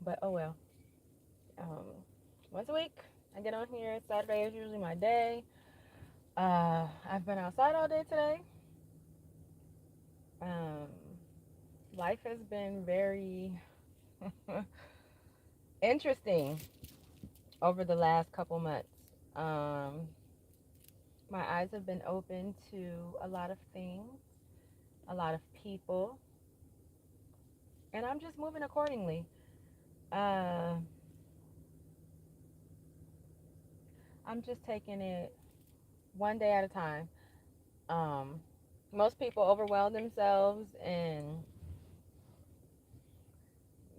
But oh well. Um, Once a week, I get on here. Saturday is usually my day. I've been outside all day today. Um, Life has been very interesting over the last couple months. Um, my eyes have been open to a lot of things, a lot of people, and I'm just moving accordingly. Uh, I'm just taking it one day at a time. Um, Most people overwhelm themselves and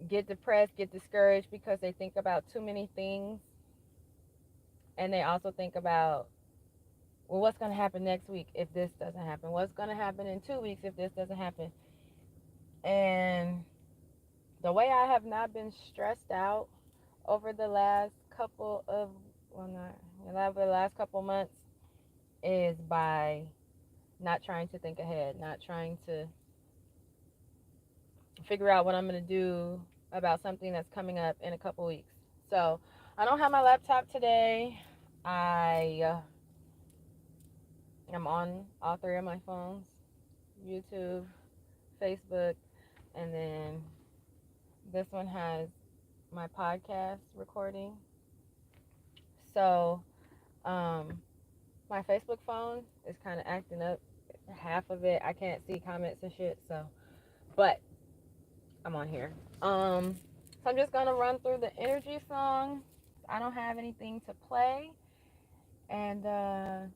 get depressed, get discouraged because they think about too many things, and they also think about, well, what's going to happen next week if this doesn't happen? What's going to happen in 2 weeks if this doesn't happen? And the way I have not been stressed out over the last couple of, well, not over the last couple months, is by not trying to think ahead, not trying to figure out what I'm going to do about something that's coming up in a couple weeks. So I don't have my laptop today. I am on all three of my phones: YouTube, Facebook, and then this one has my podcast recording. So um, my Facebook phone is kind of acting up. Half of it, I can't see comments and shit. So, but I'm on here. So I'm just gonna run through the energy song. I don't have anything to play, and I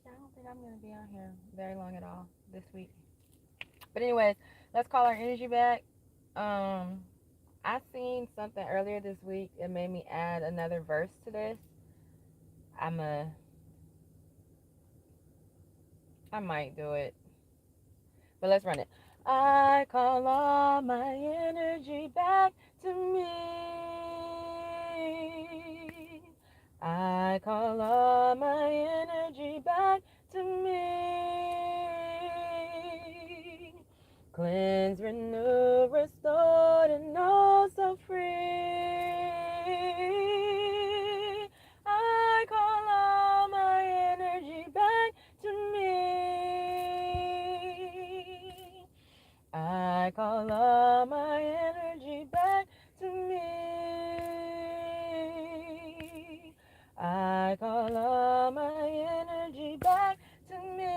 don't think I'm gonna be on here very long at all this week. But anyways, let's call our energy back. Um, I seen something earlier this week. It made me add another verse to this. I'm a, I might do it, but let's run it. I call all my energy back to me. I call all my energy back to me. Cleanse, renew, restored, and also free. I call all my energy back to me. I call all my energy back to me. I call all my energy back to me.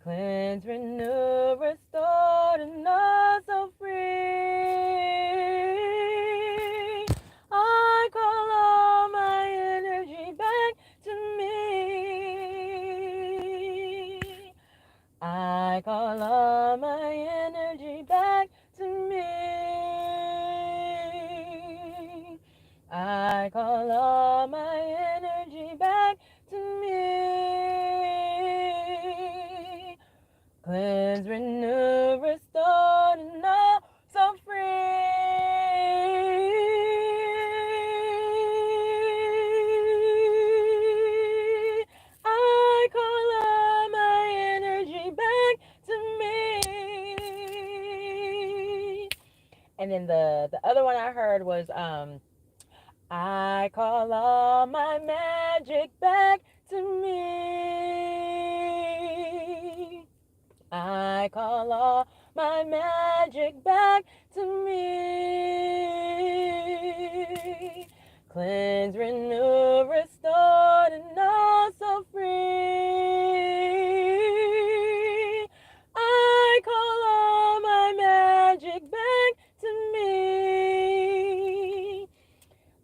Cleanse, renew, restored, and also free. I call all my energy back to me. I call all my energy back to me. I call all my energy back to me. Cleanse, renew, restored, and also free. I call all my energy back to me. And then the other one I heard was I call all my magic back to me. I call all my magic back to me. Cleanse, renew, restored, and also free. I call all my magic back to me.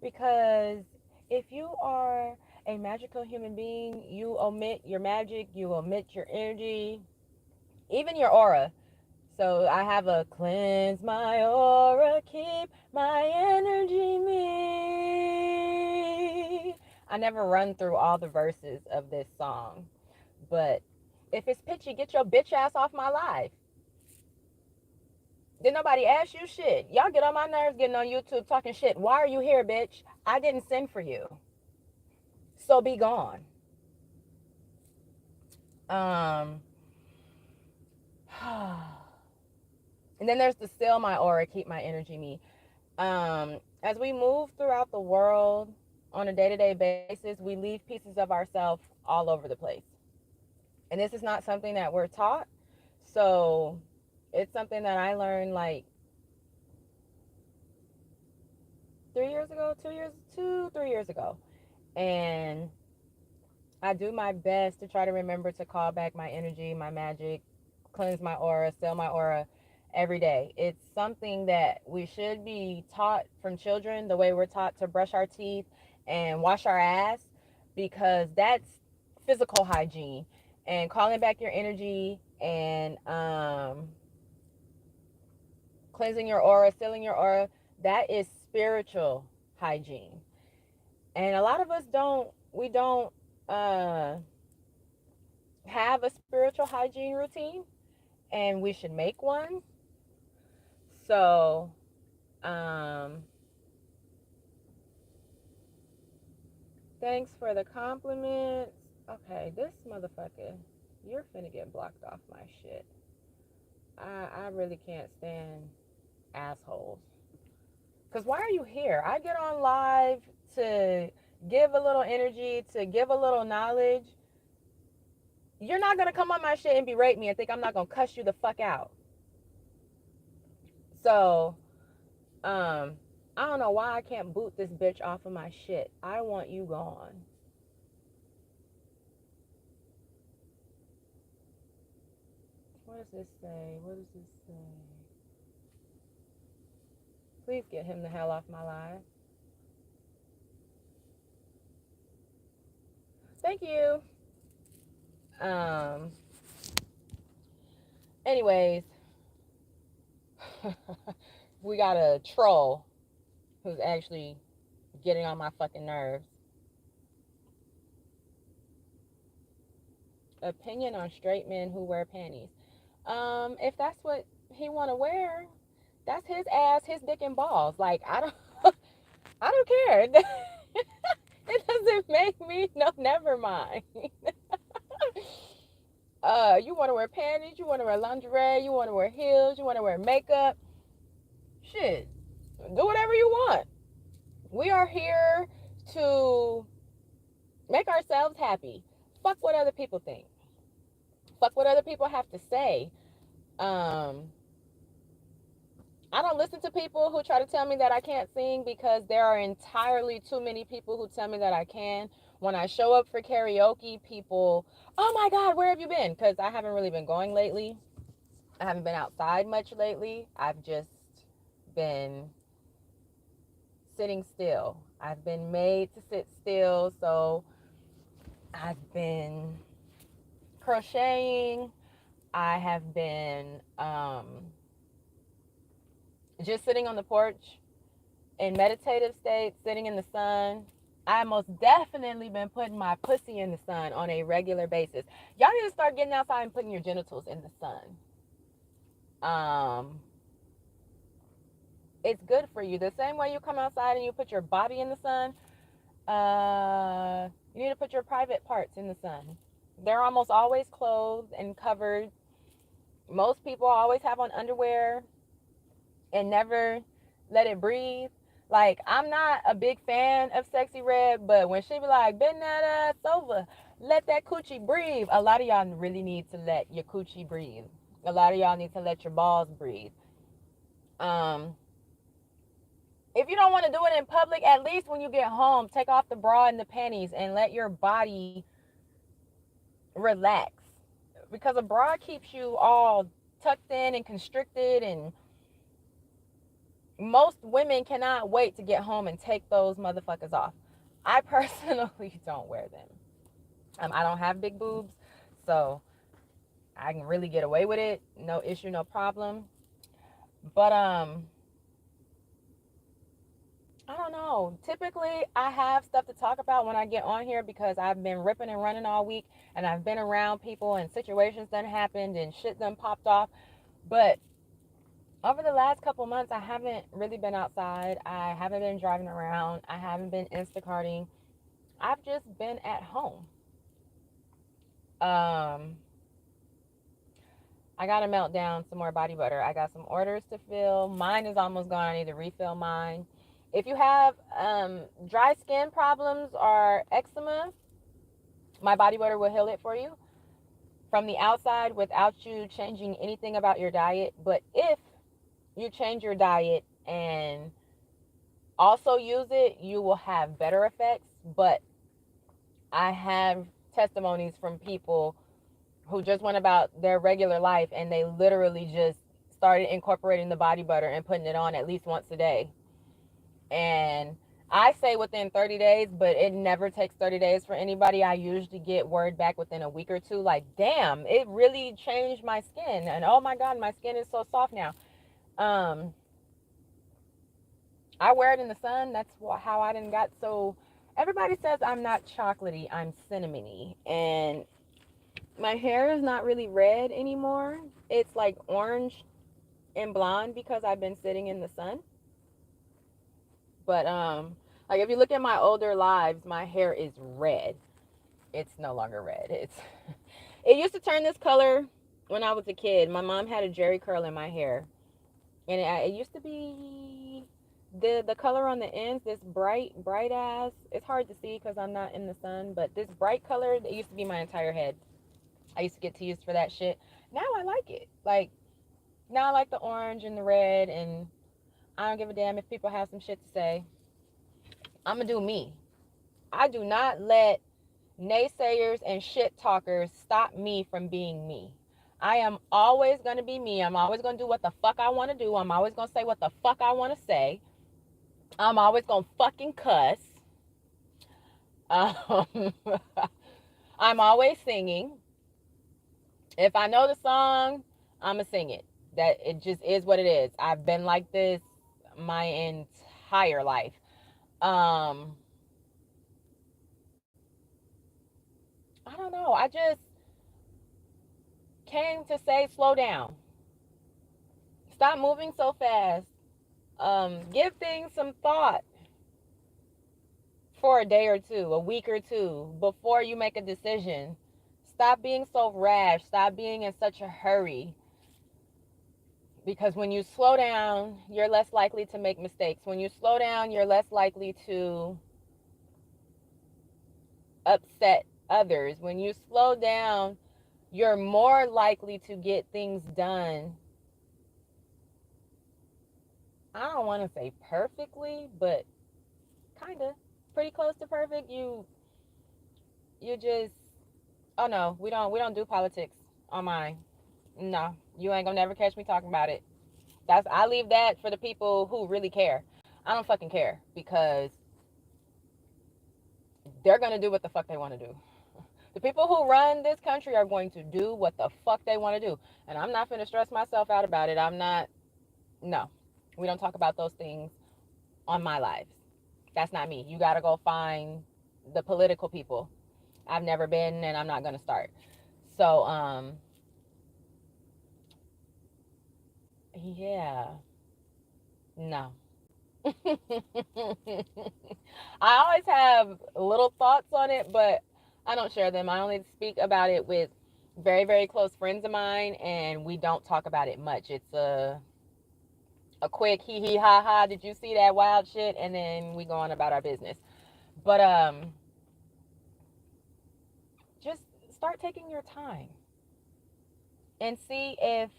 Because if you are a magical human being, you omit your magic, you omit your energy, even your aura. So I have a cleanse my aura, keep my energy me. I never run through all the verses of this song, but if it's pitchy, get your bitch ass off my life. Did nobody ask you shit? Y'all get on my nerves getting on YouTube talking shit. Why are you here, bitch? I didn't send for you. So be gone. Um And then there's the still my aura, keep my energy me. As we move throughout the world on a day-to-day basis, we leave pieces of ourselves all over the place. And this is not something that we're taught. So it's something that I learned like 3 years ago, 3 years ago. And I do my best to try to remember to call back my energy, my magic, cleanse my aura, still my aura every day. It's something that we should be taught from children, the way we're taught to brush our teeth and wash our ass, because that's physical hygiene. And calling back your energy and cleansing your aura, sealing your aura, that is spiritual hygiene. And a lot of us don't uh, have a spiritual hygiene routine, and we should make one. So, um, thanks for the compliments. Okay, this motherfucker, you're finna get blocked off my shit. I really can't stand assholes. Because why are you here? I get on live to give a little energy, to give a little knowledge. You're not going to come on my shit and berate me and think I'm not going to cuss you the fuck out. So, I don't know why I can't boot this bitch off of my shit. I want you gone. What does this say? What does this say? Please get him the hell off my live. Thank you. Anyways, we got a troll who's actually getting on my fucking nerves. Opinion on straight men who wear panties. If that's what he want to wear, that's his ass, his dick and balls. Like I don't care. It doesn't make me no. Never mind. You want to wear panties? You want to wear lingerie? You want to wear heels? You want to wear makeup? Shit, do whatever you want. We are here to make ourselves happy. Fuck what other people think. Fuck what other people have to say. Um, I don't listen to people who try to tell me that I can't sing, because there are entirely too many people who tell me that I can. When I show up for karaoke, people, oh my God, where have you been? Because I haven't really been going lately. I haven't been outside much lately. I've just been sitting still. I've been made to sit still. So I've been crocheting. I have been just sitting on the porch in meditative state, sitting in the sun. I most definitely been putting my pussy in the sun on a regular basis. Y'all need to start getting outside and putting your genitals in the sun. It's good for you. The same way you come outside and you put your body in the sun, you need to put your private parts in the sun. They're almost always clothed and covered. Most people always have on underwear and never let it breathe. Like, I'm not a big fan of Sexy Red, but when she be like, bend that ass over, let that coochie breathe, a lot of y'all really need to let your coochie breathe. A lot of y'all need to let your balls breathe. If you don't want to do it in public, at least when you get home, take off the bra and the panties and let your body relax. Because a bra keeps you all tucked in and constricted, and most women cannot wait to get home and take those motherfuckers off. I personally don't wear them. I don't have big boobs, so I can really get away with it. No issue, no problem. But I don't know. Typically, I have stuff to talk about when I get on here, because I've been ripping and running all week, and I've been around people and situations that happened and shit done popped off. But over the last couple months, I haven't really been outside. I haven't been driving around. I haven't been Instacarting. I've just been at home. Um, I gotta melt down some more body butter. I got some orders to fill. Mine is almost gone. I need to refill mine. If you have dry skin problems or eczema, my body butter will heal it for you from the outside without you changing anything about your diet. But if you change your diet and also use it, you will have better effects. But I have testimonies from people who just went about their regular life and they literally just started incorporating the body butter and putting it on at least once a day. And I say within 30 days, but it never takes 30 days for anybody. I usually get word back within a week or two, like, damn, it really changed my skin. And oh my God, my skin is so soft now. Um, I wear it in the sun. That's how I didn't got so. Everybody says I'm not chocolatey, I'm cinnamony. And my hair is not really red anymore. It's like orange and blonde because I've been sitting in the sun. But like if you look at my older lives, my hair is red. It's no longer red. It used to turn this color when I was a kid. My mom had a jerry curl in my hair, and it used to be the color on the ends, this bright ass. It's hard to see because I'm not in the sun, but this bright color, it used to be my entire head. I used to get teased for that shit. Now I like it. Like now I like the orange and the red, and I don't give a damn if people have some shit to say. I'm gonna do me. I do not let naysayers and shit talkers stop me from being me. I am always going to be me. I'm always going to do what the fuck I want to do. I'm always going to say what the fuck I want to say. I'm always going to fucking cuss. Um, I'm always singing. If I know the song, I'm going to sing it. That it just is what it is. I've been like this my entire life. I don't know. I just came to say slow down. Stop moving so fast. Give things some thought for a day or two, a week or two, before you make a decision. Stop being so rash. Stop being in such a hurry. Because when you slow down, you're less likely to make mistakes. When you slow down, you're less likely to upset others. When you slow down, you're more likely to get things done. I don't want to say perfectly, but kind of pretty close to perfect. You just, oh no, we don't do politics on mine. No, you ain't gonna never catch me talking about it. I leave that for the people who really care. I don't fucking care because they're gonna do what the fuck they want to do. The people who run this country are going to do what the fuck they want to do, and I'm not gonna stress myself out about it. I'm not. No, we don't talk about those things on my lives. That's not me. You gotta go find the political people. I've never been, and I'm not gonna start. So, yeah, no. I always have little thoughts on it, but I don't share them. I only speak about it with very, very close friends of mine, and we don't talk about it much. It's a quick hee hee ha ha. Did you see that wild shit? And then we go on about our business. But just start taking your time and see if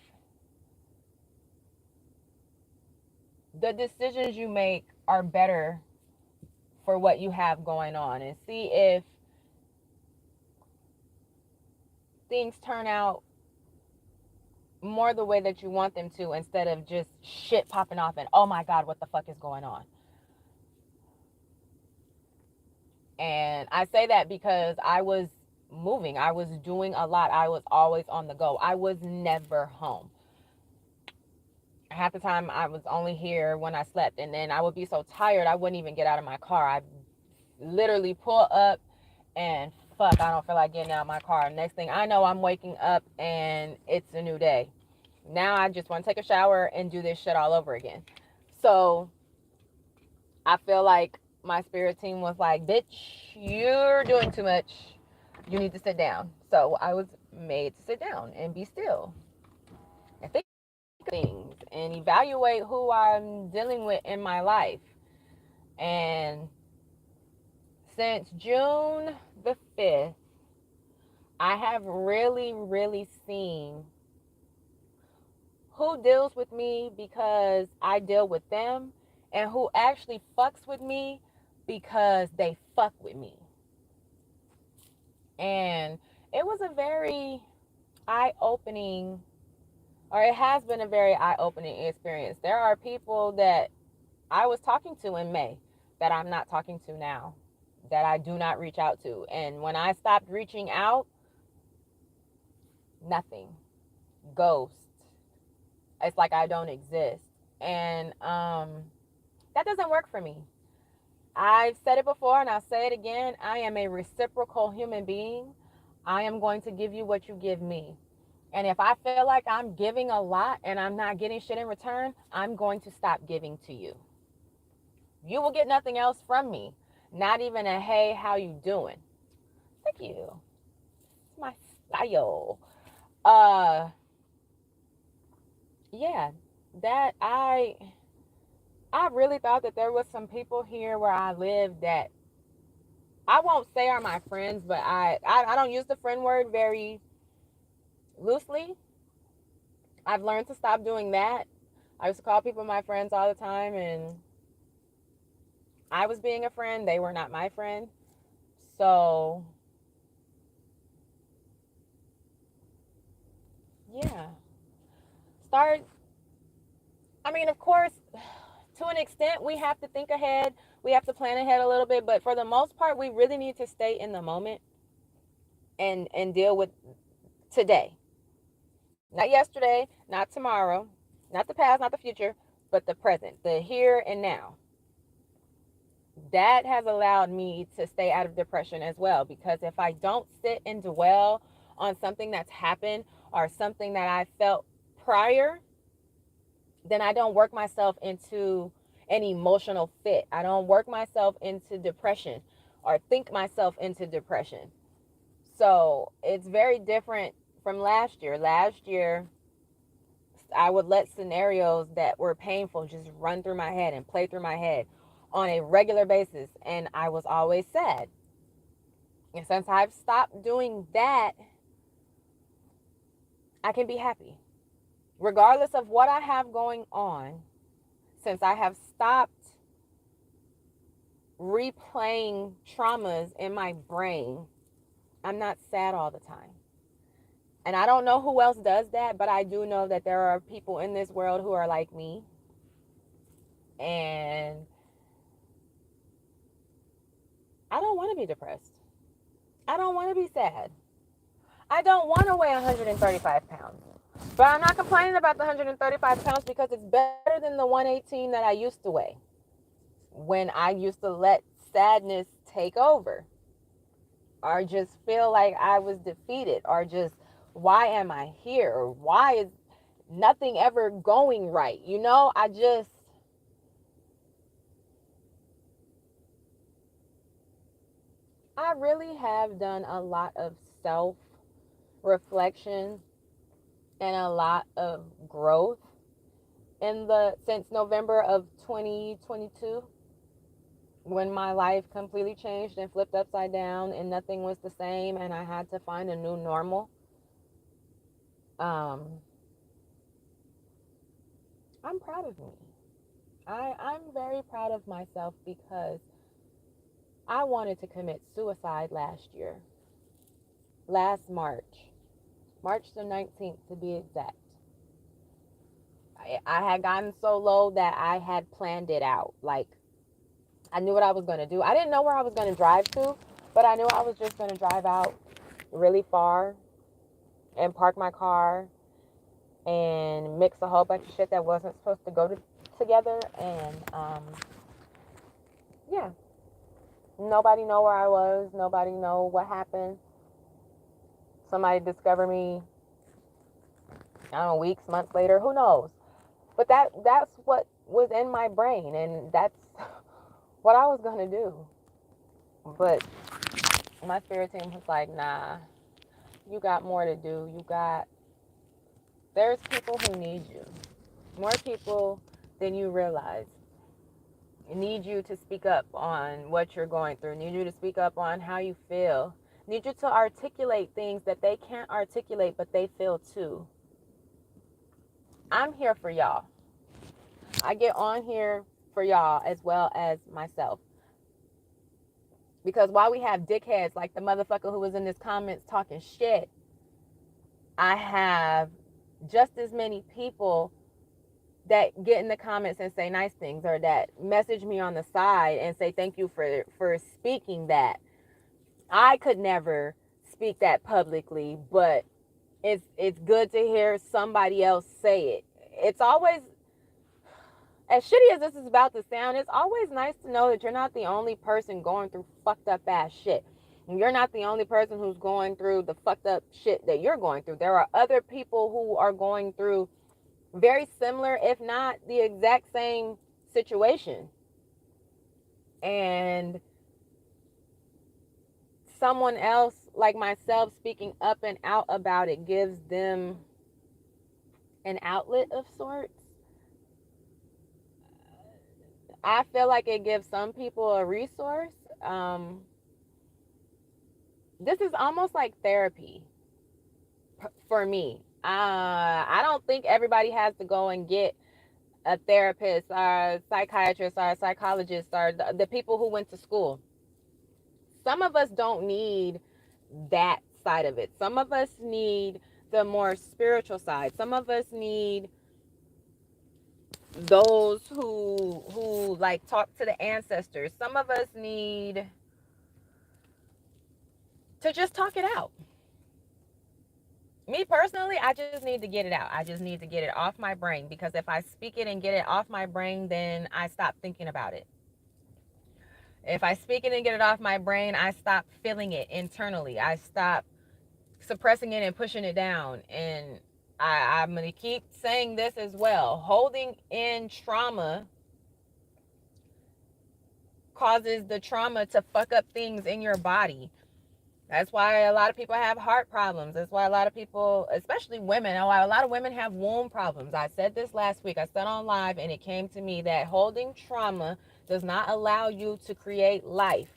the decisions you make are better for what you have going on, and see if things turn out more the way that you want them to instead of just shit popping off and oh my God, what the fuck is going on. And I say that because I was moving, I was doing a lot, I was always on the go, I was never home. Half the time I was only here when I slept, and then I would be so tired I wouldn't even get out of my car. I literally pull up and fuck, I don't feel like getting out of my car. Next thing I know, I'm waking up and it's a new day. Now I just want to take a shower and do this shit all over again. So I feel like my spirit team was like, bitch, you're doing too much. You need to sit down. So I was made to sit down and be still. and evaluate who I'm dealing with in my life. And since June the 5th, I have really, really seen who deals with me because I deal with them, and who actually fucks with me because they fuck with me. And it was a very eye-opening, or it has been a very eye-opening experience. There are people that I was talking to in May that I'm not talking to now, that I do not reach out to. And when I stopped reaching out, nothing. Ghost. It's like I don't exist. And that doesn't work for me. I've said it before and I'll say it again. I am a reciprocal human being. I am going to give you what you give me. And if I feel like I'm giving a lot and I'm not getting shit in return, I'm going to stop giving to you. You will get nothing else from me. Not even a hey, how you doing? Thank you. It's my style. Yeah, that I really thought that there was some people here where I live that I won't say are my friends, but I don't use the friend word very loosely. I've learned to stop doing that. I used to call people my friends all the time, and I was being a friend. They were not my friend. So, yeah. Start, I mean, of course, to an extent, we have to think ahead. We have to plan ahead a little bit. But for the most part, we really need to stay in the moment and deal with today. Not yesterday, not tomorrow, not the past, not the future, but the present, the here and now. That has allowed me to stay out of depression as well, because if I don't sit and dwell on something that's happened or something that I felt prior, then I don't work myself into an emotional fit. I don't work myself into depression or think myself into depression. So it's very different from last year. Last year, I would let scenarios that were painful just run through my head and play through my head on a regular basis, and I was always sad. And since I've stopped doing that, I can be happy. Regardless of what I have going on, since I have stopped replaying traumas in my brain, I'm not sad all the time. And I don't know who else does that, but I do know that there are people in this world who are like me. And I don't want to be depressed. I don't want to be sad. I don't want to weigh 135 pounds. But I'm not complaining about the 135 pounds because it's better than the 118 that I used to weigh when I used to let sadness take over, or just feel like I was defeated, or just, why am I here? Or why is nothing ever going right? You know, I really have done a lot of self reflection and a lot of growth in the since November of 2022, when my life completely changed and flipped upside down and nothing was the same and I had to find a new normal. um I'm proud of me. I'm very proud of myself because I wanted to commit suicide last year, last March the 19th to be exact. I had gotten so low that I had planned it out. Like, I knew what I was going to do. I didn't know where I was going to drive to, but I knew I was just going to drive out really far and park my car and mix a whole bunch of shit that wasn't supposed to go together. And yeah, nobody know where I was. Nobody know what happened. Somebody discovered me, I don't know, weeks, months later. Who knows? But that's what was in my brain, and that's what I was gonna do. But my spirit team was like, nah, you got more to do. There's people who need you. More people than you realize need you to speak up on what you're going through, need you to speak up on how you feel, need you to articulate things that they can't articulate but they feel too. I'm here for y'all. I get on here for y'all as well as myself. Because while we have dickheads like the motherfucker who was in this comments talking shit, I have just as many people that get in the comments and say nice things, or that message me on the side and say thank you for speaking that. I could never speak that publicly, but it's good to hear somebody else say it. It's always, as shitty as this is about to sound, it's always nice to know that you're not the only person going through fucked up ass shit. And you're not the only person who's going through the fucked up shit that you're going through. There are other people who are going through very similar, if not the exact same situation. And someone else like myself speaking up and out about it gives them an outlet of sorts. I feel like it gives some people a resource. This is almost like therapy for me. I don't think everybody has to go and get a therapist or a psychiatrist or a psychologist or the people who went to school. Some of us don't need that side of it. Some of us need the more spiritual side. Some of us need those who like talk to the ancestors. Some of us need to just talk it out. Me personally, I just need to get it out. I just need to get it off my brain, because if I speak it and get it off my brain, then I stop thinking about it. If I speak it and get it off my brain, I stop feeling it internally. I stop suppressing it and pushing it down. And I'm going to keep saying this as well. Holding in trauma causes the trauma to fuck up things in your body. That's why a lot of people have heart problems. That's why a lot of people, especially women, why a lot of women have womb problems. I said this last week. I said on live, and it came to me that holding trauma does not allow you to create life.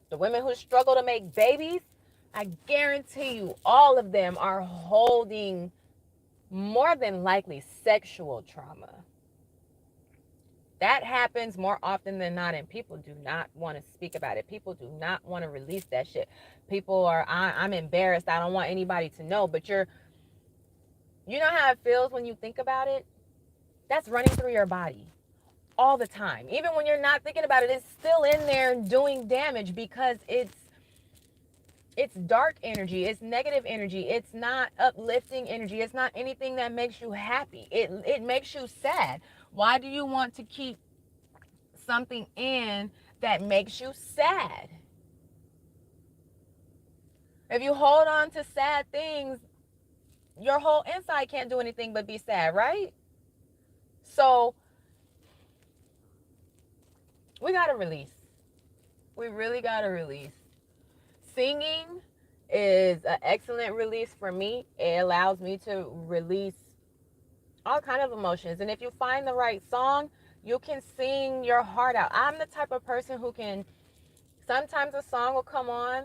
The women who struggle to make babies, I guarantee you, all of them are holding more than likely sexual trauma. That happens more often than not, and people do not want to speak about it. People do not want to release that shit. People are, I'm embarrassed. I don't want anybody to know. But you know how it feels when you think about it? That's running through your body all the time. Even when you're not thinking about it, it's still in there doing damage, because it's dark energy. It's negative energy. It's not uplifting energy. It's not anything that makes you happy. It makes you sad. Why do you want to keep something in that makes you sad? If you hold on to sad things, your whole inside can't do anything but be sad, right? So we gotta release. We really gotta release. Singing is an excellent release for me. It allows me to release all kind of emotions. And if you find the right song, you can sing your heart out. I'm the type of person who can, sometimes a song will come on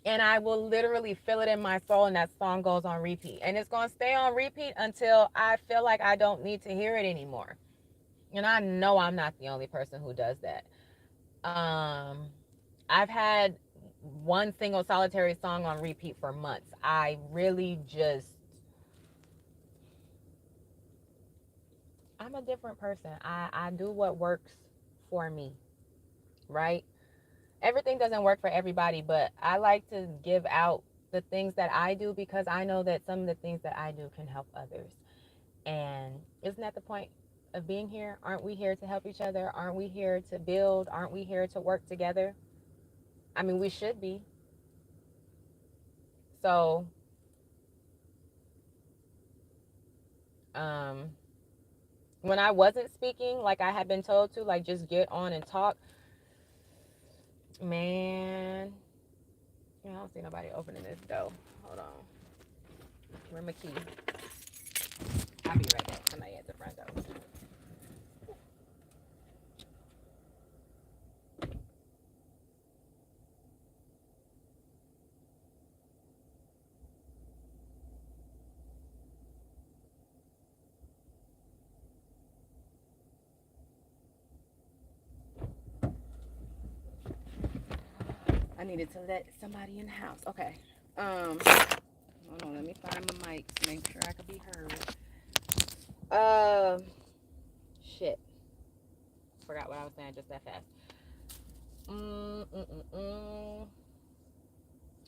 and I will literally feel it in my soul, and that song goes on repeat. And it's going to stay on repeat until I feel like I don't need to hear it anymore. And I know I'm not the only person who does that. I've had one single solitary song on repeat for months. I really just, I'm a different person. I do what works for me, right? Everything doesn't work for everybody, but I like to give out the things that I do, because I know that some of the things that I do can help others. And isn't that the point of being here? Aren't we here to help each other? Aren't we here to build? Aren't we here to work together? I mean, we should be. So, when I wasn't speaking, like I had been told to, like, just get on and talk, man, I don't see nobody opening this door. Hold on. Where's my key? I'll be right back. Somebody at the I needed to let somebody in the house. Okay. Hold on, let me find my mic to make sure I could be heard. Shit. Forgot what I was saying just that fast.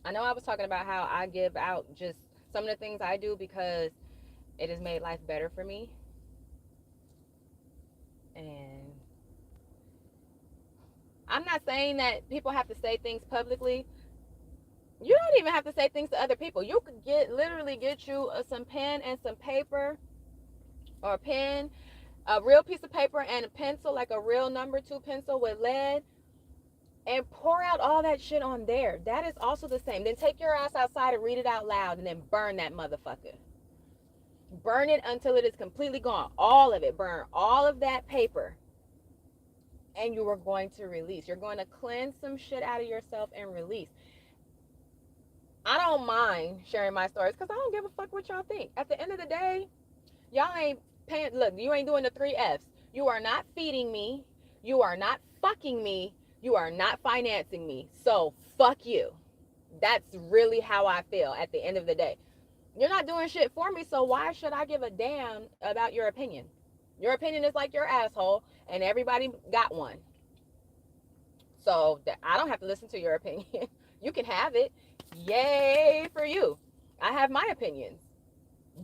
I know I was talking about how I give out just some of the things I do because it has made life better for me. And I'm not saying that people have to say things publicly. You don't even have to say things to other people. You could literally get you some pen and some paper, or a pen, a real piece of paper and a pencil, like a real number 2 pencil with lead, and pour out all that shit on there. That is also the same. Then take your ass outside and read it out loud, and then burn that motherfucker. Burn it until it is completely gone. All of it. Burn all of that paper. And you are going to release. You're going to cleanse some shit out of yourself and release. I don't mind sharing my stories because I don't give a fuck what y'all think. At the end of the day, y'all ain't paying. Look, you ain't doing the 3 F's. You are not feeding me. You are not fucking me. You are not financing me. So fuck you. That's really how I feel at the end of the day. You're not doing shit for me, so why should I give a damn about your opinion? Your opinion is like your asshole, and everybody got one. So I don't have to listen to your opinion. You can have it. Yay for you. I have my opinions.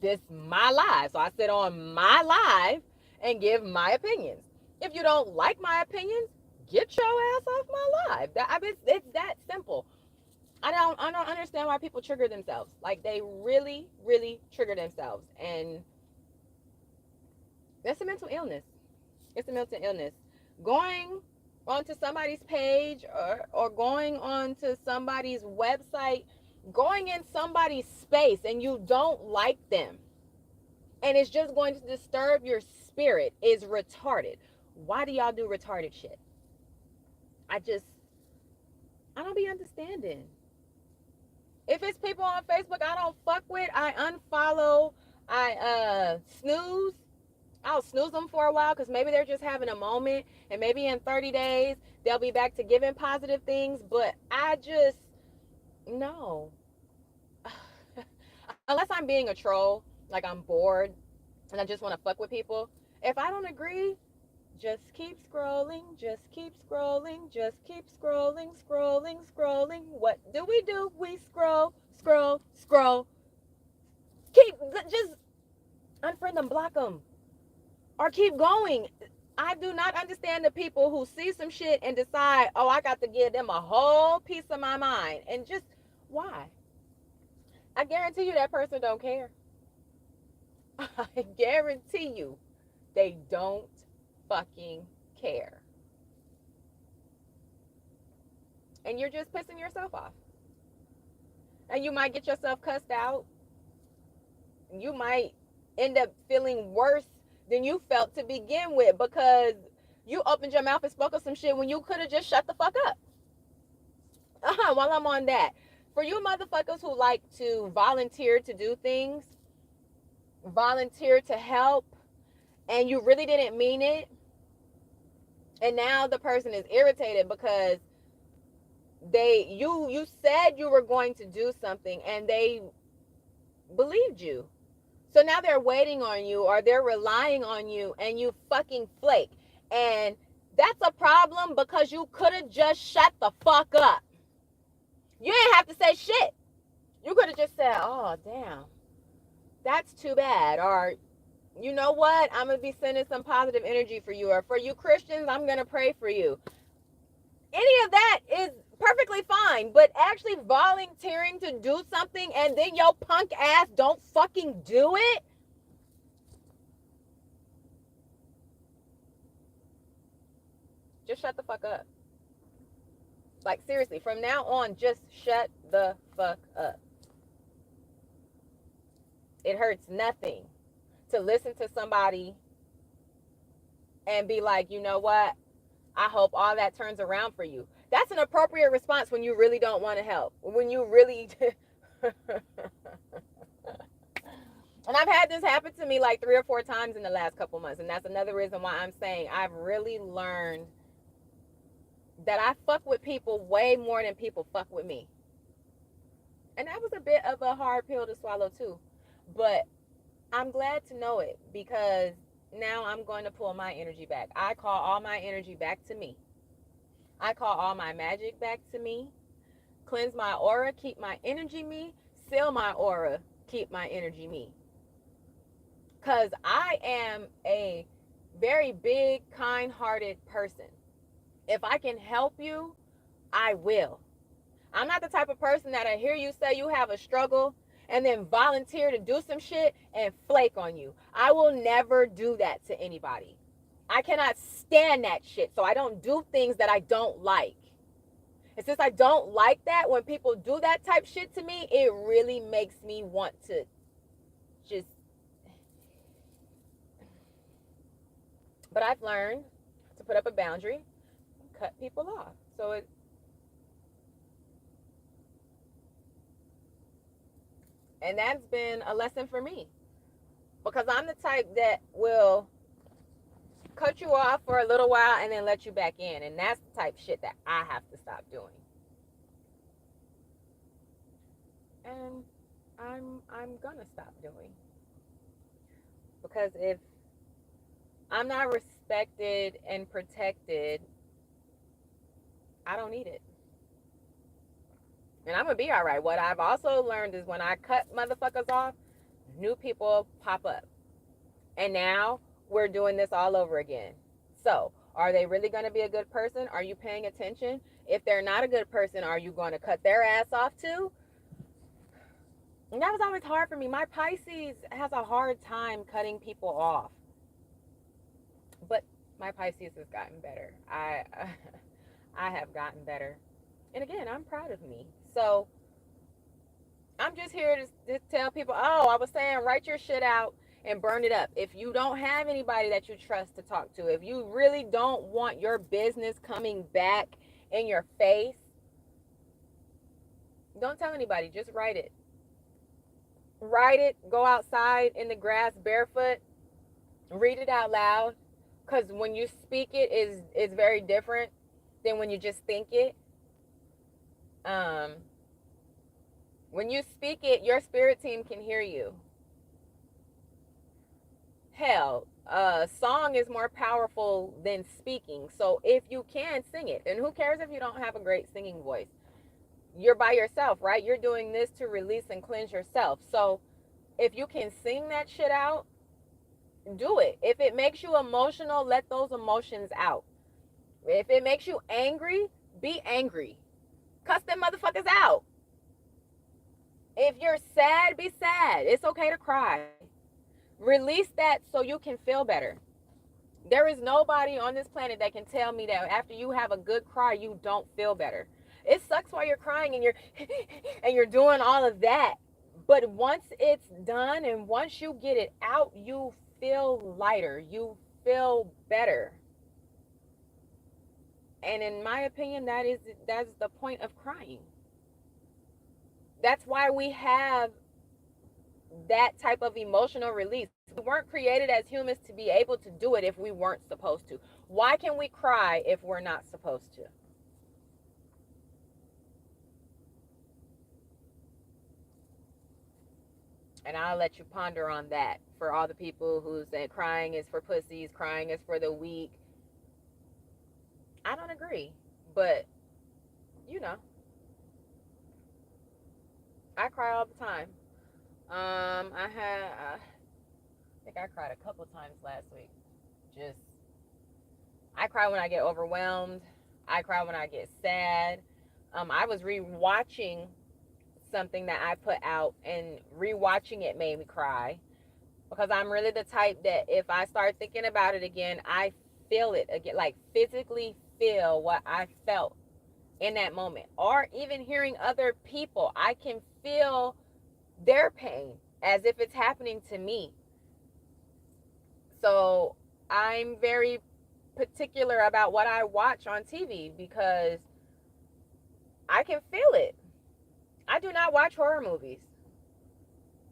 This my live. So I sit on my live and give my opinions. If you don't like my opinions, get your ass off my live. It's that simple. I don't understand why people trigger themselves. Like, they really, really trigger themselves. And that's a mental illness. It's a mental illness. Going onto somebody's page, or going onto somebody's website, going in somebody's space, and you don't like them, and it's just going to disturb your spirit, is retarded. Why do y'all do retarded shit? I don't be understanding. If it's people on Facebook I don't fuck with, I unfollow, I snooze. I'll snooze them for a while because maybe they're just having a moment, and maybe in 30 days they'll be back to giving positive things. But no. Unless I'm being a troll, like I'm bored and I just want to fuck with people. If I don't agree, just keep scrolling, just keep scrolling, just keep scrolling, scrolling, scrolling. What do? We scroll, scroll, scroll. Just unfriend them, block them, or keep going. I do not understand the people who see some shit and decide, oh, I got to give them a whole piece of my mind. And just, why? I guarantee you that person don't care. I guarantee you they don't fucking care. And you're just pissing yourself off. And you might get yourself cussed out. You might end up feeling worse than you felt to begin with because you opened your mouth and spoke of some shit when you could have just shut the fuck up. While I'm on that, for you motherfuckers who like to volunteer to do things, volunteer to help, and you really didn't mean it, and now the person is irritated because you said you were going to do something and they believed you. So now they're waiting on you, or they're relying on you, and you fucking flake. And that's a problem because you could have just shut the fuck up. You didn't have to say shit. You could have just said, oh, damn, that's too bad. Or, you know what? I'm going to be sending some positive energy for you. Or for you Christians, I'm going to pray for you. Any of that is perfectly fine. But actually volunteering to do something and then your punk ass don't fucking do it? Just shut the fuck up. Like, seriously, from now on, just shut the fuck up. It hurts nothing to listen to somebody and be like, you know what? I hope all that turns around for you. That's an appropriate response when you really don't want to help. When you really... And I've had this happen to me like 3 or 4 times in the last couple months. And that's another reason why I'm saying I've really learned that I fuck with people way more than people fuck with me. And that was a bit of a hard pill to swallow too. But I'm glad to know it, because now I'm going to pull my energy back. I call all my energy back to me. I call all my magic back to me. Cleanse my aura, keep my energy me. Seal my aura, keep my energy me. Because I am a very big, kind hearted person. If I can help you, I will. I'm not the type of person that I hear you say you have a struggle and then volunteer to do some shit and flake on you. I will never do that to anybody. I cannot stand that shit, so I don't do things that I don't like. And since I don't like that, when people do that type shit to me, it really makes me want to just. But I've learned to put up a boundary, cut people off. And that's been a lesson for me, because I'm the type that will cut you off for a little while and then let you back in, and that's the type of shit that I have to stop doing. And I'm gonna stop doing, because if I'm not respected and protected, I don't need it. And I'm gonna be all right. What I've also learned is when I cut motherfuckers off, new people pop up. And now we're doing this all over again. So, are they really going to be a good person? Are you paying attention? If they're not a good person, are you going to cut their ass off too? And that was always hard for me. My Pisces has a hard time cutting people off. But my Pisces has gotten better. I have gotten better. And again, I'm proud of me. So, I'm just here to tell people, oh, I was saying, write your shit out and burn it up. If you don't have anybody that you trust to talk to, if you really don't want your business coming back in your face, don't tell anybody. Just write it. Write it. Go outside in the grass barefoot. Read it out loud. Because when you speak it is very different than when you just think it. When you speak it, your spirit team can hear you. Hell, song is more powerful than speaking. So if you can, sing it. And who cares if you don't have a great singing voice? You're by yourself, right? You're doing this to release and cleanse yourself. So if you can sing that shit out, do it. If it makes you emotional, let those emotions out. If it makes you angry, be angry. Cuss them motherfuckers out. If you're sad, be sad. It's okay to cry. Release that so you can feel better. There is nobody on this planet that can tell me that after you have a good cry, you don't feel better. It sucks while you're crying and you're doing all of that. But once it's done and once you get it out, you feel lighter. You feel better. And in my opinion, that's the point of crying. That's why we have that type of emotional release. We weren't created as humans to be able to do it if we weren't supposed to. Why can we cry if we're not supposed to? And I'll let you ponder on that. For all the people who say crying is for pussies, crying is for the weak, I don't agree. But, you know, I cry all the time. I think I cried a couple times last week. Just, I cry when I get overwhelmed. I cry when I get sad. I was rewatching something that I put out, and rewatching it made me cry, because I'm really the type that if I start thinking about it again, I feel it again, like physically feel what I felt in that moment. Or even hearing other people, I can feel their pain as if it's happening to me. So I'm very particular about what I watch on TV, because I can feel it. I do not watch horror movies.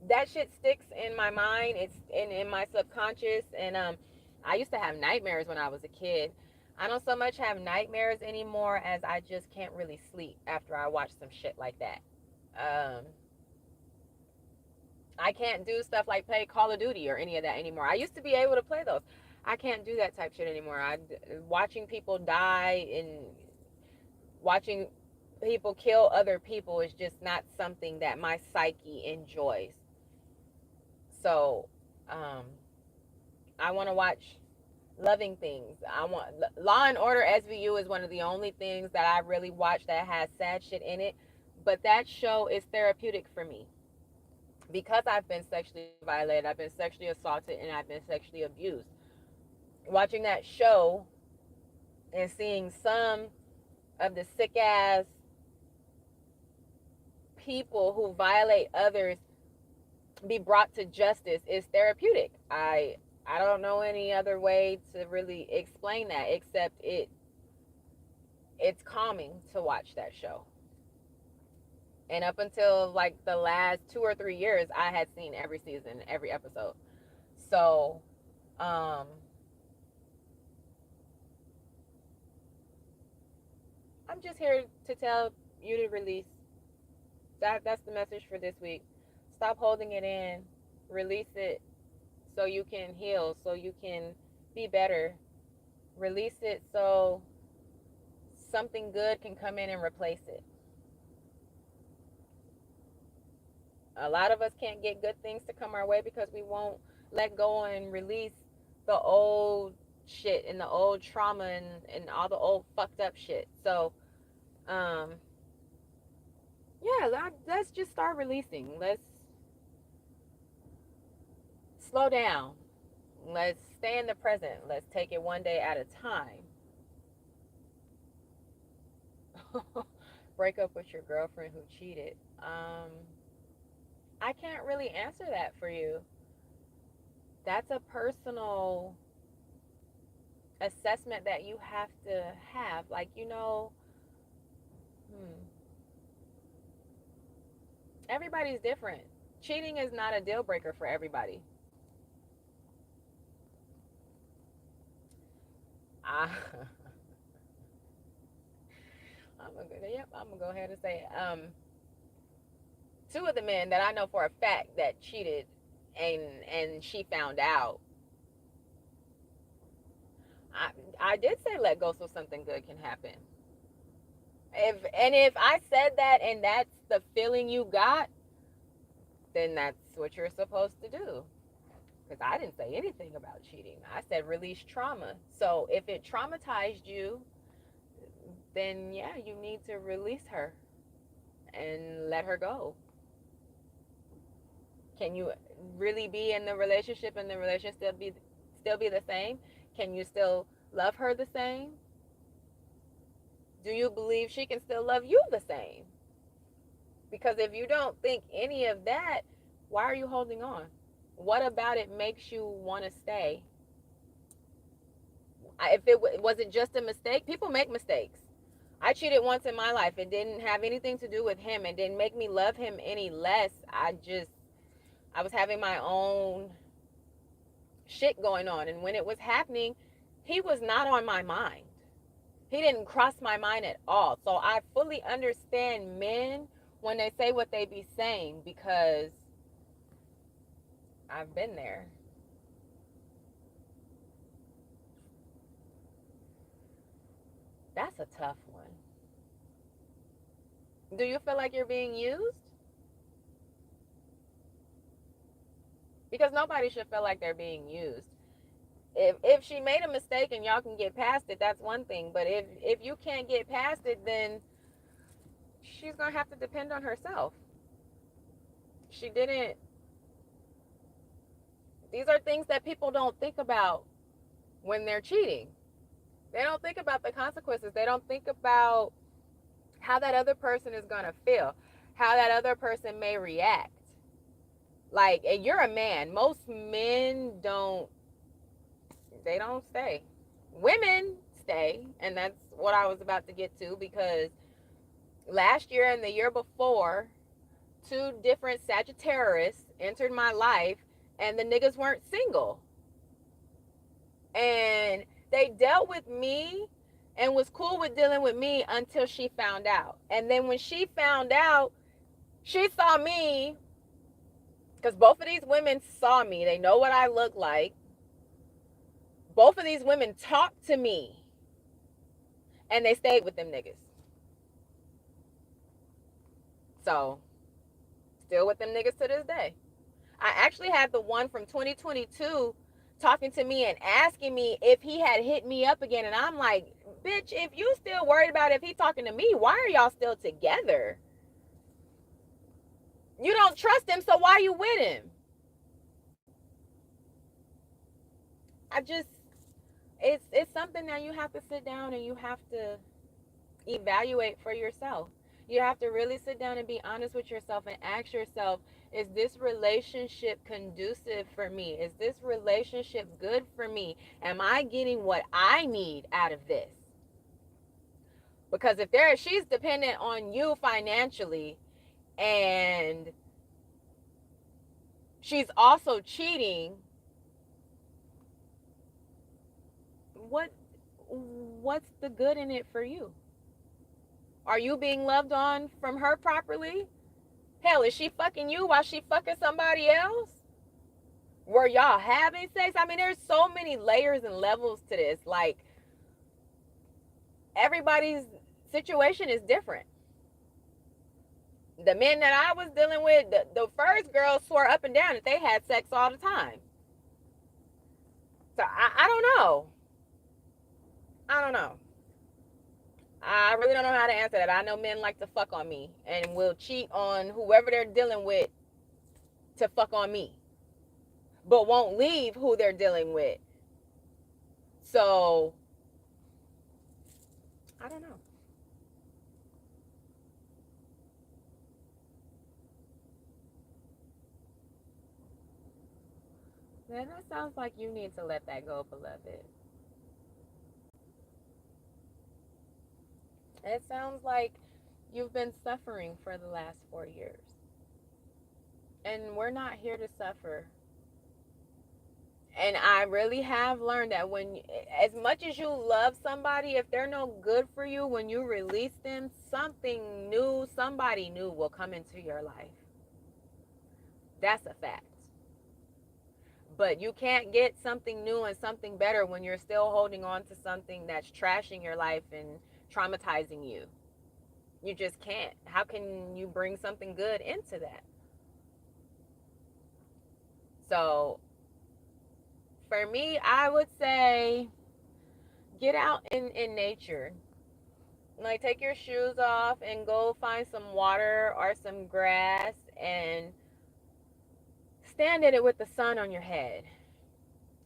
That shit sticks in my mind. It's in my subconscious. And I used to have nightmares when I was a kid. I don't so much have nightmares anymore as I just can't really sleep after I watch some shit like that. Um, I can't do stuff like play Call of Duty or any of that anymore. I used to be able to play those. I can't do that type shit anymore. Watching people die and watching people kill other people is just not something that my psyche enjoys. So, um, I want to watch loving things. I want Law and Order SVU is one of the only things that I really watch that has sad shit in it. But that show is therapeutic for me because I've been sexually violated, I've been sexually assaulted, and I've been sexually abused. Watching that show and seeing some of the sick ass people who violate others be brought to justice is therapeutic. I don't know any other way to really explain that except it's calming to watch that show. And up until like the last 2 or 3 years, I had seen every season, every episode. So, um, I'm just here to tell you to release. That's the message for this week. Stop holding it in. Release it so you can heal, so you can be better. Release it so something good can come in and replace it. A lot of us can't get good things to come our way because we won't let go and release the old shit and the old trauma and all the old fucked up shit. So, um, yeah, let's just start releasing. Let's slow down. Let's stay in the present. Let's take it one day at a time. Break up with your girlfriend who cheated. I can't really answer that for you. That's a personal assessment that you have to have. Like, everybody's different. Cheating is not a deal breaker for everybody. I, I'm gonna go ahead and say it. Two of the men that I know for a fact that cheated and she found out. I I did say let go so something good can happen. If I said that and that's the feeling you got, then that's what you're supposed to do. Because I didn't say anything about cheating. I said release trauma. So if it traumatized you, then yeah, you need to release her and let her go. Can you really be in the relationship and the relationship still be the same? Can you still love her the same? Do you believe she can still love you the same? Because if you don't think any of that, why are you holding on? What about it makes you want to stay? If it was it just a mistake, people make mistakes. I cheated once in my life. It didn't have anything to do with him. It didn't make me love him any less. I was having my own shit going on. And when it was happening, he was not on my mind. He didn't cross my mind at all. So I fully understand men when they say what they be saying because I've been there. That's a tough one. Do you feel like you're being used? Because nobody should feel like they're being used. If she made a mistake and y'all can get past it, that's one thing. But if you can't get past it, then she's gonna have to depend on herself. She didn't. These are things that people don't think about when they're cheating. They don't think about the consequences. They don't think about how that other person is gonna feel, how that other person may react. Like, and you're a man. Most men don't. They don't stay. Women stay, and that's what I was about to get to because last year and the year before, two different Sagittarius entered my life, and the niggas weren't single. And They dealt with me and was cool with dealing with me until she found out. And then when she found out, she saw me, because both of these women saw me. They know what I look like. Both of these women talked to me, and they stayed with them niggas. So, still with them niggas to this day. I actually had the one from 2022 talking to me and asking me if he had hit me up again. And I'm like, bitch, if you still worried about if he talking to me, why are y'all still together? You don't trust him, so why you with him? It's something that you have to sit down and you have to evaluate for yourself. You have to really sit down and be honest with yourself and ask yourself, is this relationship conducive for me? Is this relationship good for me? Am I getting what I need out of this? Because if she's dependent on you financially and she's also cheating, what's the good in it for you? Are you being loved on from her properly? Hell, is she fucking you while she fucking somebody else? Were y'all having sex? I mean, there's so many layers and levels to this. Like, everybody's situation is different. The men that I was dealing with, the first girl swore up and down that they had sex all the time. So I don't know. I don't know. I really don't know how to answer that. I know men like to fuck on me and will cheat on whoever they're dealing with to fuck on me, but won't leave who they're dealing with. So, I don't know. Man, that sounds like you need to let that go, beloved. It sounds like you've been suffering for the last 4 years. And we're not here to suffer. And I really have learned that when, as much as you love somebody, if they're no good for you, when you release them, something new, somebody new will come into your life. That's a fact. But you can't get something new and something better when you're still holding on to something that's trashing your life and traumatizing you. You just can't. How can you bring something good into that? So, for me, I would say get out in nature. Like, take your shoes off and go find some water or some grass and stand in it with the sun on your head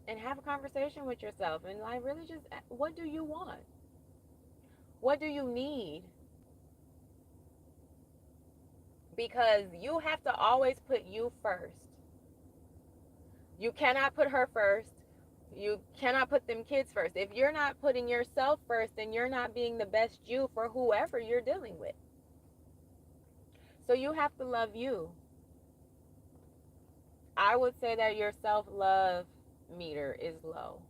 and have a conversation with yourself and, like, really just, what do you want? What do you need? Because you have to always put you first. You cannot put her first. You cannot put them kids first. If you're not putting yourself first, then you're not being the best you for whoever you're dealing with. So you have to love you. I would say that your self-love meter is low.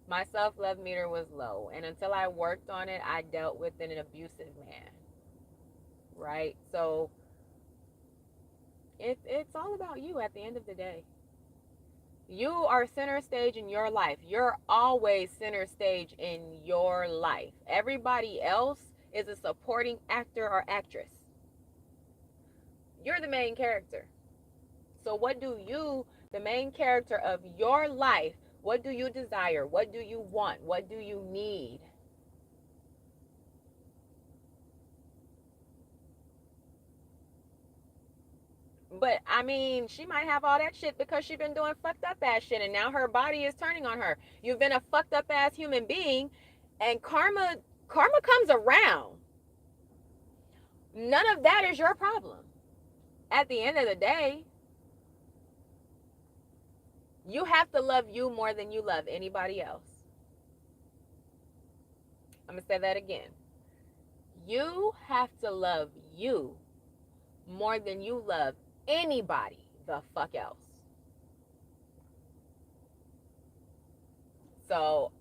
My self-love meter was low. And until I worked on it, I dealt with an abusive man. Right? So it's all about you at the end of the day. You are center stage in your life. You're always center stage in your life. Everybody else is a supporting actor or actress. You're the main character. So what do you, the main character of your life, what do you desire? What do you want? What do you need? But I mean, she might have all that shit because she's been doing fucked up ass shit and now her body is turning on her. You've been a fucked up ass human being and karma comes around. None of that is your problem. At the end of the day, you have to love you more than you love anybody else. I'm going to say that again. You have to love you more than you love anybody the fuck else. So,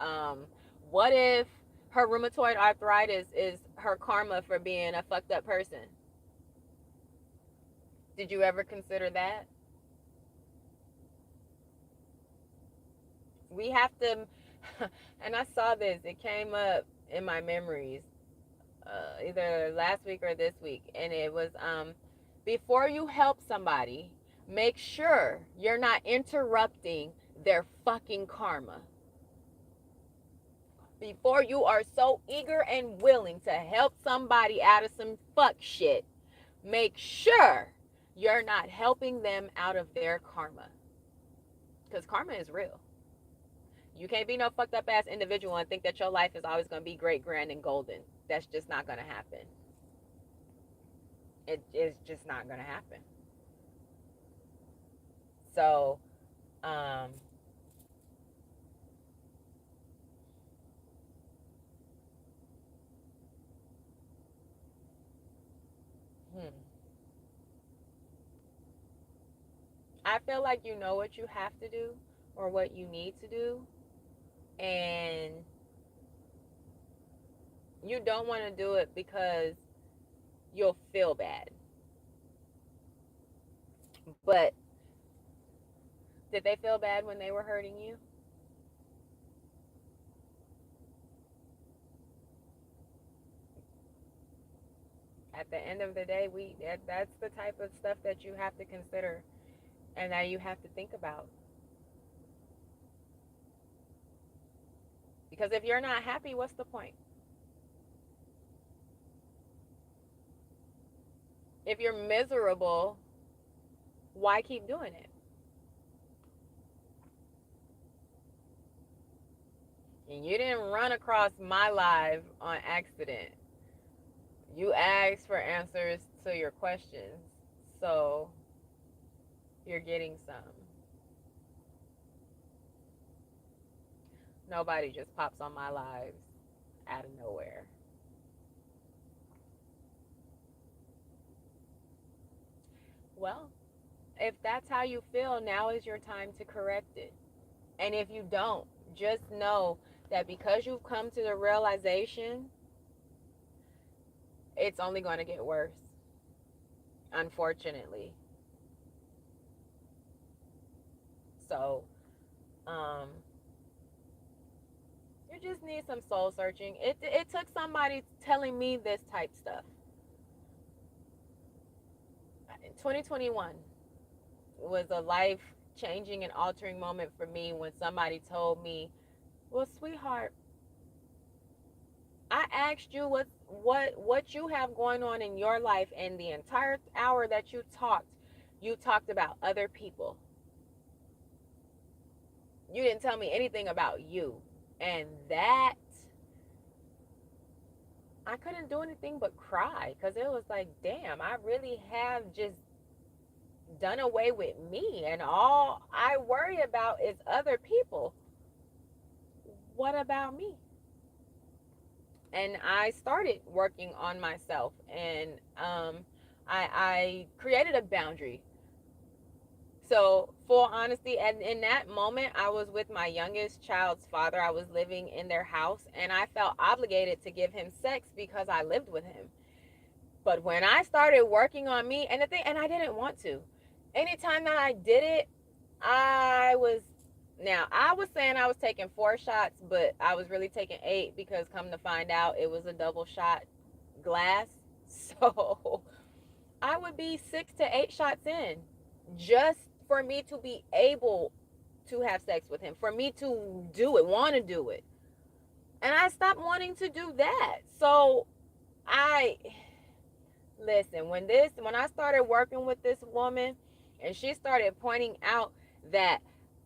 what if her rheumatoid arthritis is her karma for being a fucked up person? Did you ever consider that? We have to, and I saw this, it came up in my memories either last week or this week, and it was before you help somebody, make sure you're not interrupting their fucking karma. Before you are so eager and willing to help somebody out of some fuck shit, make sure you're not helping them out of their karma. Because karma is real. You can't be no fucked up ass individual and think that your life is always going to be great, grand, and golden. That's just not going to happen. It is just not going to happen. So, um, I feel like you know what you have to do or what you need to do, and you don't want to do it because you'll feel bad. But did they feel bad when they were hurting you? At the end of the day, that's the type of stuff that you have to consider and that you have to think about. Because if you're not happy, what's the point? If you're miserable, why keep doing it? And you didn't run across my live on accident. You asked for answers to your questions. So you're getting some. Nobody just pops on my lives out of nowhere. Well, if that's how you feel, now is your time to correct it. And if you don't, just know that because you've come to the realization, it's only going to get worse, unfortunately. So, um, you just need some soul searching. It took somebody telling me this type stuff. 2021 was a life changing and altering moment for me when somebody told me, "Well, sweetheart, I asked you what you have going on in your life, and the entire hour that you talked about other people. You didn't tell me anything about you." And that, I couldn't do anything but cry because it was like, damn, I really have just done away with me, and all I worry about is other people. What about me? And I started working on myself, and I created a boundary. So, full honesty, and in that moment, I was with my youngest child's father. I was living in their house, and I felt obligated to give him sex because I lived with him. But when I started working on me, and I didn't want to. Anytime that I did it, I was now I was saying I was taking 4 shots, but I was really taking 8 because come to find out it was a double shot glass. So I would be 6 to 8 shots in just for me to be able to have sex with him, for me to do it, want to do it. And I stopped wanting to do that. So I listen, when I started working with this woman and she started pointing out that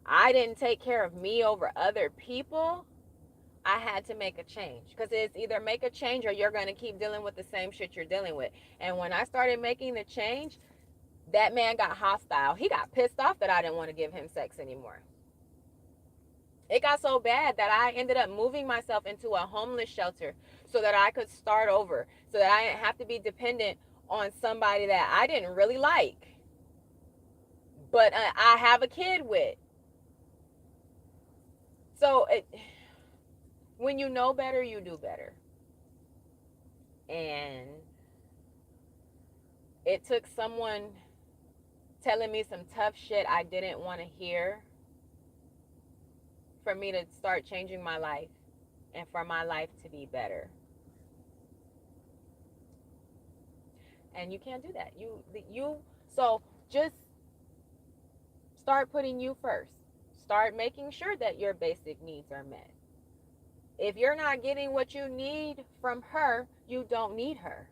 I didn't take care of me over other people, I had to make a change, because it's either make a change or you're going to keep dealing with the same shit you're dealing with. And when I started making the change, that man got hostile. He got pissed off that I didn't want to give him sex anymore. It got so bad that I ended up moving myself into a homeless shelter so that I could start over, so that I didn't have to be dependent on somebody that I didn't really like, but I have a kid with. So When you know better, you do better. And it took someone telling me some tough shit I didn't want to hear for me to start changing my life and for my life to be better. And you can't do that. So just start putting you first. Start making sure that your basic needs are met. If you're not getting what you need from her, you don't need her.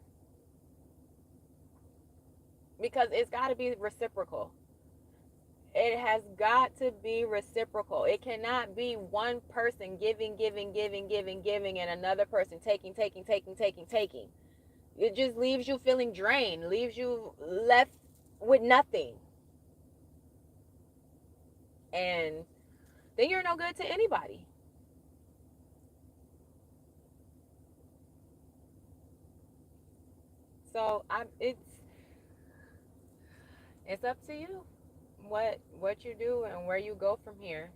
Because it's got to be reciprocal. It has got to be reciprocal. It cannot be one person giving, and another person taking. It just leaves you feeling drained, leaves you left with nothing. And then you're no good to anybody. So it's up to you what you do and where you go from here.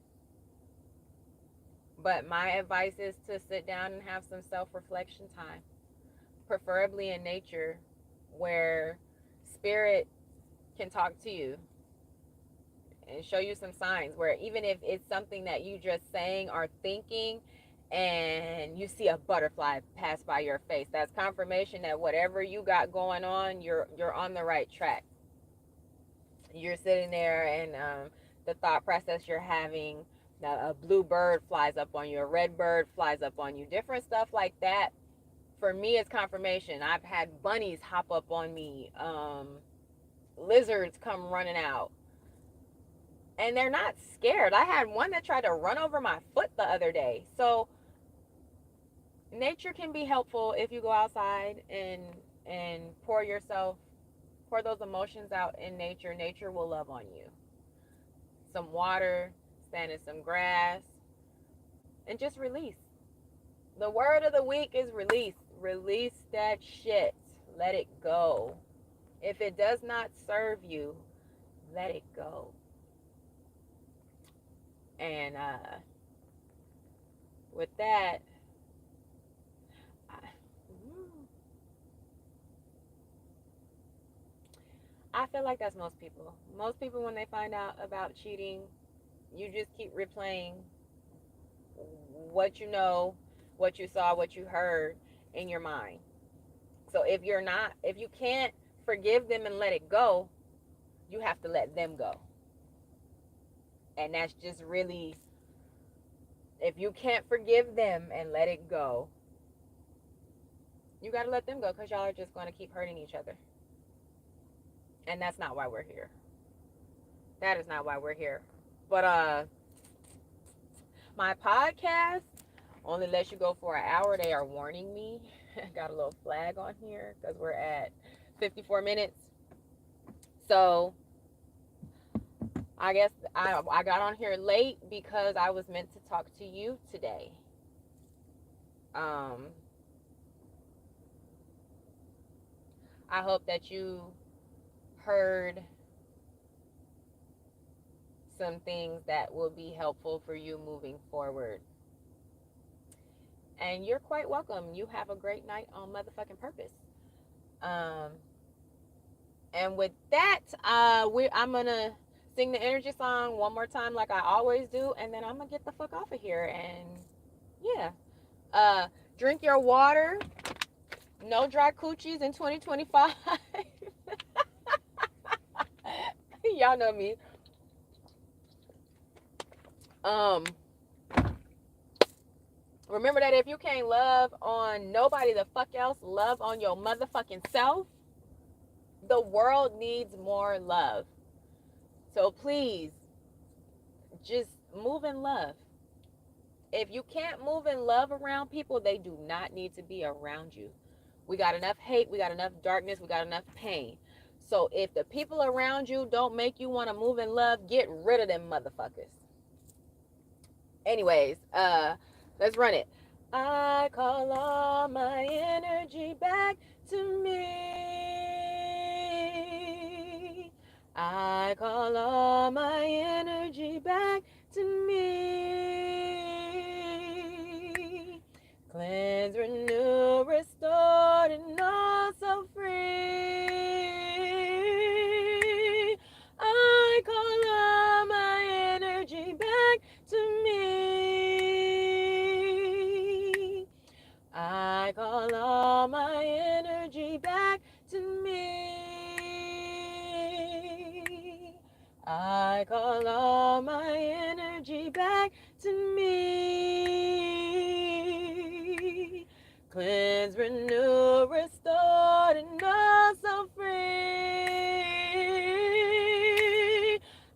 But my advice is to sit down and have some self-reflection time, preferably in nature, where spirit can talk to you and show you some signs, where even if it's something that you just saying or thinking and you see a butterfly pass by your face, that's confirmation that whatever you got going on, you're on the right track. You're sitting there and the thought process you're having, a blue bird flies up on you, a red bird flies up on you, different stuff like that. For me, it's confirmation. I've had bunnies hop up on me, lizards come running out, and they're not scared. I had one that tried to run over my foot the other day. So nature can be helpful if you go outside and pour those emotions out in nature. Nature will love on you. Some water, stand in some grass, and just release. The word of the week is release. Release that shit. Let it go. If it does not serve you, let it go. And with that, I feel like that's most people. Most people, when they find out about cheating, you just keep replaying what you know, what you saw, what you heard in your mind. So if you can't forgive them and let it go, you have to let them go. And that's just really, if you can't forgive them and let it go, you got to let them go, because y'all are just going to keep hurting each other. And that's not why we're here. That is not why we're here. But my podcast only lets you go for an hour. They are warning me. Got a little flag on here because we're at 54 minutes. So I guess I got on here late because I was meant to talk to you today. I hope that you heard some things that will be helpful for you moving forward. And you're quite welcome. You have a great night on motherfucking purpose. And with that, I'm gonna sing the energy song one more time like I always do, and then I'm gonna get the fuck off of here. And yeah, drink your water. No dry coochies in 2025. Y'all know me. Remember that if you can't love on nobody the fuck else, love on your motherfucking self. The world needs more love. So please, just move in love. If you can't move in love around people, they do not need to be around you. We got enough hate, we got enough darkness, we got enough pain. So if the people around you don't make you want to move in love, get rid of them motherfuckers. Anyways, let's run it. I call all my energy back to me. I call all my energy back to me. to me. I call all my energy back to me. I call all my energy back to me. Cleanse, renew, restored, and also free.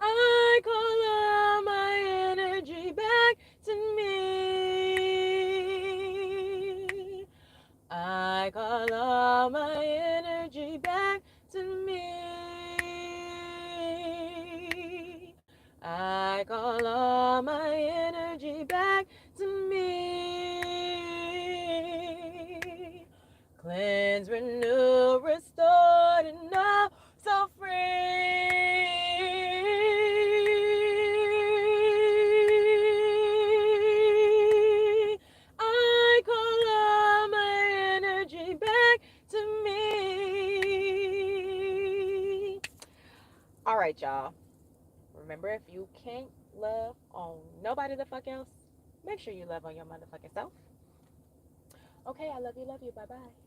I call all my energy back to me. I call all my energy back to me. I call all my energy back to me. Cleanse, renew, restored, and now so free. I call all my energy back to me. All right, y'all. Remember, if you can't love on nobody the fuck else, make sure you love on your motherfucking self. Okay, I love you. Bye bye.